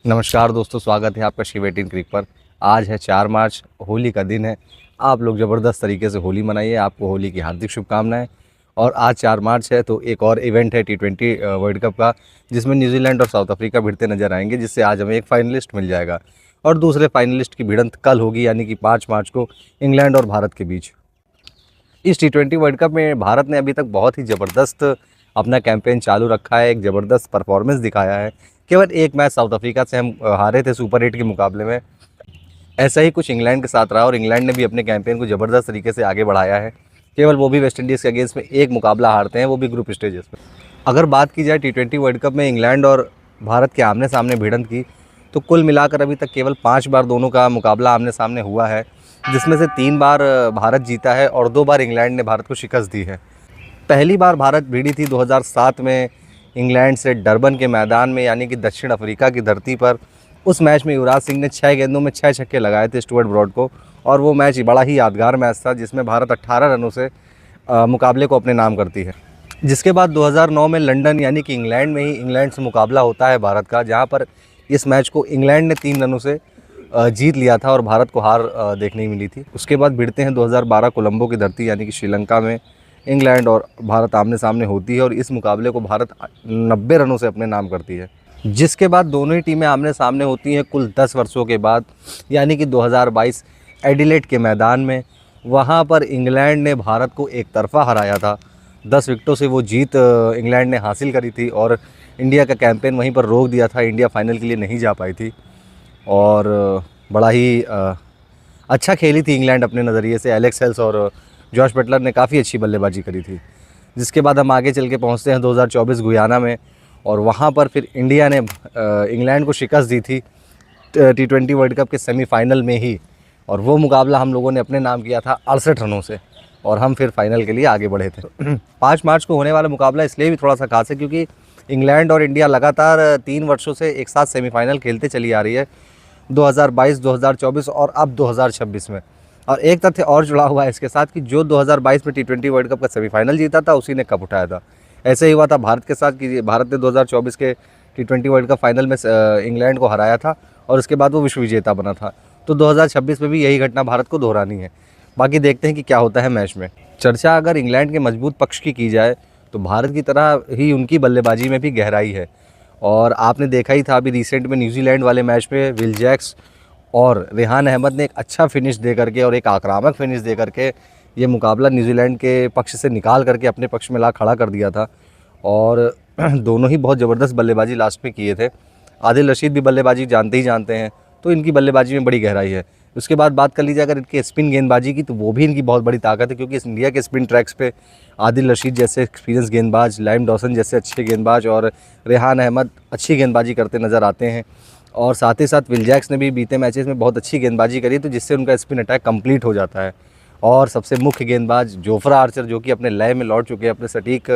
नमस्कार दोस्तों, स्वागत है आपका शिव 18 क्रिक पर। आज है 4 मार्च, होली का दिन है। आप लोग ज़बरदस्त तरीके से होली मनाइए। आपको होली की हार्दिक शुभकामनाएं। और आज 4 मार्च है तो एक और इवेंट है T20 वर्ल्ड कप का, जिसमें न्यूजीलैंड और साउथ अफ्रीका भिड़ते नजर आएंगे, जिससे आज हमें एक फाइनलिस्ट मिल जाएगा और दूसरे फाइनलिस्ट की भिड़ंत कल होगी, यानी कि 5 मार्च को इंग्लैंड और भारत के बीच। इस T20 वर्ल्ड कप में भारत ने अभी तक बहुत ही ज़बरदस्त अपना कैंपेन चालू रखा है, एक ज़बरदस्त परफॉर्मेंस दिखाया है। केवल एक मैच साउथ अफ्रीका से हम हारे थे सुपर 8 के मुकाबले में। ऐसा ही कुछ इंग्लैंड के साथ रहा और इंग्लैंड ने भी अपने कैंपेन को ज़बरदस्त तरीके से आगे बढ़ाया है। केवल वो भी वेस्ट इंडीज़ के अगेंस्ट में एक मुकाबला हारते हैं, वो भी ग्रुप स्टेजेस में। अगर बात की जाए T20 वर्ल्ड कप में इंग्लैंड और भारत के आमने सामने भिड़ंत की, तो कुल मिलाकर अभी तक केवल 5 बार दोनों का मुकाबला आमने सामने हुआ है, जिसमें से 3 बार भारत जीता है और 2 बार इंग्लैंड ने भारत को शिकस्त दी है। पहली बार भारत भिड़ी थी 2007 में इंग्लैंड से डरबन के मैदान में, यानी कि दक्षिण अफ्रीका की धरती पर। उस मैच में युवराज सिंह ने 6 गेंदों में 6 छक्के लगाए थे स्टुअर्ट ब्रॉड को, और वो मैच बड़ा ही यादगार मैच था, जिसमें भारत 18 रनों से मुकाबले को अपने नाम करती है। जिसके बाद 2009 में लंदन यानी कि इंग्लैंड में ही इंग्लैंड से मुकाबला होता है भारत का, जहाँ पर इस मैच को इंग्लैंड ने 3 रनों से जीत लिया था और भारत को हार देखने मिली थी। उसके बाद भिड़ते हैं 2012 कोलंबो की धरती यानी कि श्रीलंका में। इंग्लैंड और भारत आमने सामने होती है और इस मुकाबले को भारत 90 रनों से अपने नाम करती है। जिसके बाद दोनों ही टीमें आमने सामने होती हैं कुल 10 वर्षों के बाद, यानी कि 2022 एडिलेड के मैदान में। वहाँ पर इंग्लैंड ने भारत को एक तरफा हराया था। 10 विकेटों से वो जीत इंग्लैंड ने हासिल करी थी और इंडिया का कैंपेन वहीं पर रोक दिया था। इंडिया फाइनल के लिए नहीं जा पाई थी और बड़ा ही अच्छा खेली थी इंग्लैंड अपने नज़रिए से। एलेक्स हेल्स और जॉश बटलर ने काफ़ी अच्छी बल्लेबाजी करी थी। जिसके बाद हम आगे चल के पहुँचते हैं 2024 गुयाना में, और वहाँ पर फिर इंडिया ने इंग्लैंड को शिकस्त दी थी T20 वर्ल्ड कप के सेमीफाइनल में ही, और वो मुकाबला हम लोगों ने अपने नाम किया था 68 रनों से, और हम फिर फाइनल के लिए आगे बढ़े थे। 5 मार्च को होने वाला मुकाबला इसलिए भी थोड़ा सा खास है क्योंकि इंग्लैंड और इंडिया लगातार 3 वर्षों से एक साथ सेमीफाइनल खेलते चली आ रही है, 2022, 2024 और अब 2026 में। और एक तथ्य और जुड़ा हुआ है इसके साथ कि जो 2022 में T20 वर्ल्ड कप का सेमीफाइनल जीता था, उसी ने कप उठाया था। ऐसे ही हुआ था भारत के साथ कि भारत ने 2024 के T20 वर्ल्ड कप फाइनल में इंग्लैंड को हराया था और उसके बाद वो विश्व विजेता बना था। तो 2026 में भी यही घटना भारत को दोहरानी है। बाकी देखते हैं कि क्या होता है मैच में। चर्चा अगर इंग्लैंड के मजबूत पक्ष की जाए तो भारत की तरह ही उनकी बल्लेबाजी में भी गहराई है। और आपने देखा ही था अभी रिसेंट में न्यूजीलैंड वाले मैच में विल जैक्स और रेहान अहमद ने एक अच्छा फिनिश दे करके और एक आक्रामक फिनिश दे करके ये मुकाबला न्यूजीलैंड के पक्ष से निकाल करके अपने पक्ष में ला खड़ा कर दिया था। और दोनों ही बहुत ज़बरदस्त बल्लेबाजी लास्ट में किए थे। आदिल रशीद भी बल्लेबाजी जानते ही जानते हैं, तो इनकी बल्लेबाजी में बड़ी गहराई है। उसके बाद बात कर लीजिए अगर इनकी स्पिन गेंदबाजी की, तो वो भी इनकी बहुत बड़ी ताकत है, क्योंकि इस इंडिया के स्पिन ट्रैक्स पे आदिल रशीद जैसे एक्सपीरियंस गेंदबाज, लाइम डॉसन जैसे अच्छे गेंदबाज और रेहान अहमद अच्छी गेंदबाजी करते नज़र आते हैं। और साथ ही साथ विल जैक्स ने भी बीते मैचेस में बहुत अच्छी गेंदबाजी करी, तो जिससे उनका स्पिन अटैक कंप्लीट हो जाता है। और सबसे मुख्य गेंदबाज जोफ्रा आर्चर, जो कि अपने लय में लौट चुके हैं, अपने सटीक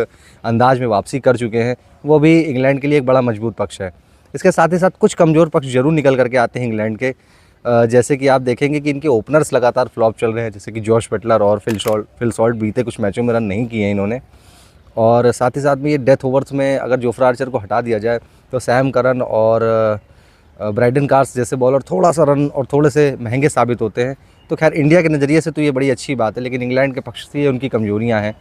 अंदाज में वापसी कर चुके हैं, वो भी इंग्लैंड के लिए एक बड़ा मजबूत पक्ष है। इसके साथ ही साथ कुछ कमज़ोर पक्ष जरूर निकल करके आते हैं इंग्लैंड के, जैसे कि आप देखेंगे कि इनके ओपनर्स लगातार फ्लॉप चल रहे हैं, जैसे कि जॉश बटलर और फिल सॉल्ट बीते कुछ मैचों में रन नहीं किए हैं इन्होंने। और साथ ही साथ में ये डेथ ओवर्स में अगर जोफ्रा आर्चर को हटा दिया जाए तो सैम करन और ब्राइडन कार्स जैसे बॉलर थोड़ा सा रन और थोड़े से महंगे साबित होते हैं। तो खैर इंडिया के नज़रिए से तो ये बड़ी अच्छी बात है, लेकिन इंग्लैंड के पक्ष से ये उनकी कमजोरियां हैं।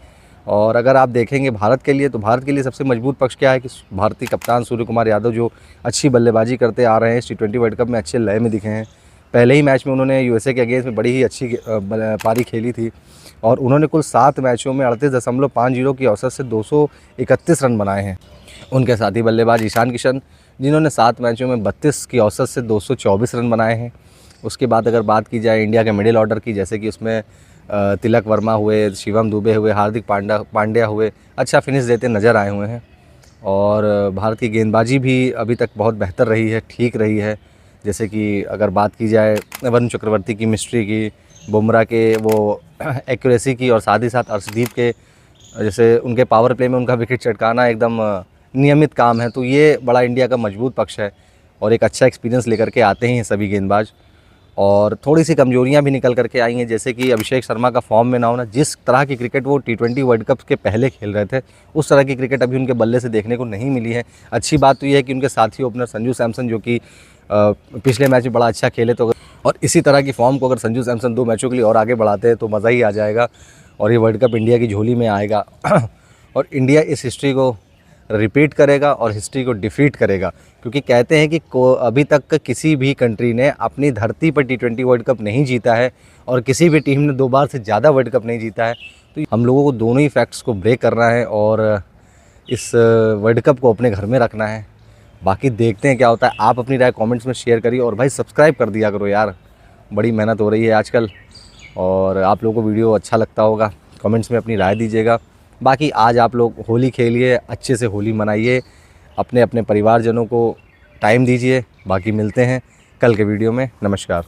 और अगर आप देखेंगे भारत के लिए, तो भारत के लिए सबसे मजबूत पक्ष क्या है कि भारतीय कप्तान सूर्य कुमार यादव जो अच्छी बल्लेबाजी करते आ रहे हैं, इस T20 वर्ल्ड कप में अच्छे लय में दिखे हैं। पहले ही मैच में उन्होंने यूएसए के अगेंस्ट में बड़ी ही अच्छी पारी खेली थी और उन्होंने कुल 7 मैचों में 38.50 की औसत से 231 रन बनाए हैं। उनके साथी बल्लेबाज ईशान किशन, जिन्होंने 7 मैचों में 32 की औसत से 224 रन बनाए हैं। उसके बाद अगर बात की जाए इंडिया के मिडिल ऑर्डर की, जैसे कि उसमें तिलक वर्मा हुए, शिवम दुबे हुए, हार्दिक पांड्या हुए, अच्छा फिनिश देते नज़र आए हुए हैं। और भारत की गेंदबाजी भी अभी तक बहुत बेहतर रही है, ठीक रही है। जैसे कि अगर बात की जाए वरुण चक्रवर्ती की मिस्ट्री की, बुमराह के वो एक्यूरेसी की, और साथ ही साथ अर्शदीप के जैसे उनके पावर प्ले में उनका विकेट चटकाना एकदम नियमित काम है। तो ये बड़ा इंडिया का मजबूत पक्ष है और एक अच्छा एक्सपीरियंस लेकर के आते हैं ये सभी गेंदबाज। और थोड़ी सी कमजोरियां भी निकल करके आई हैं, जैसे कि अभिषेक शर्मा का फॉर्म में ना होना। जिस तरह की क्रिकेट वो T20 वर्ल्ड कप के पहले खेल रहे थे, उस तरह की क्रिकेट अभी उनके बल्ले से देखने को नहीं मिली है। अच्छी बात तो ये है कि उनके साथी ओपनर संजू सैमसन, जो कि पिछले मैच में बड़ा अच्छा खेले, तो और इसी तरह की फॉर्म को अगर संजू सैमसन 2 मैचों के लिए और आगे बढ़ाते हैं तो मज़ा ही आ जाएगा और ये वर्ल्ड कप इंडिया की झोली में आएगा और इंडिया इस हिस्ट्री को रिपीट करेगा और हिस्ट्री को डिफीट करेगा, क्योंकि कहते हैं कि अभी तक किसी भी कंट्री ने अपनी धरती पर T20 वर्ल्ड कप नहीं जीता है और किसी भी टीम ने 2 बार से ज़्यादा वर्ल्ड कप नहीं जीता है। तो हम लोगों को दोनों ही फैक्ट्स को ब्रेक करना है और इस वर्ल्ड कप को अपने घर में रखना है। बाकी देखते हैं क्या होता है। आप अपनी राय कमेंट्स में शेयर करिए और भाई सब्सक्राइब कर दिया करो यार, बड़ी मेहनत हो रही है आजकल। और आप लोगों को वीडियो अच्छा लगता होगा, कमेंट्स में अपनी राय दीजिएगा। बाकी आज आप लोग होली खेलिए, अच्छे से होली मनाइए, अपने अपने परिवारजनों को टाइम दीजिए। बाकी मिलते हैं कल के वीडियो में। नमस्कार।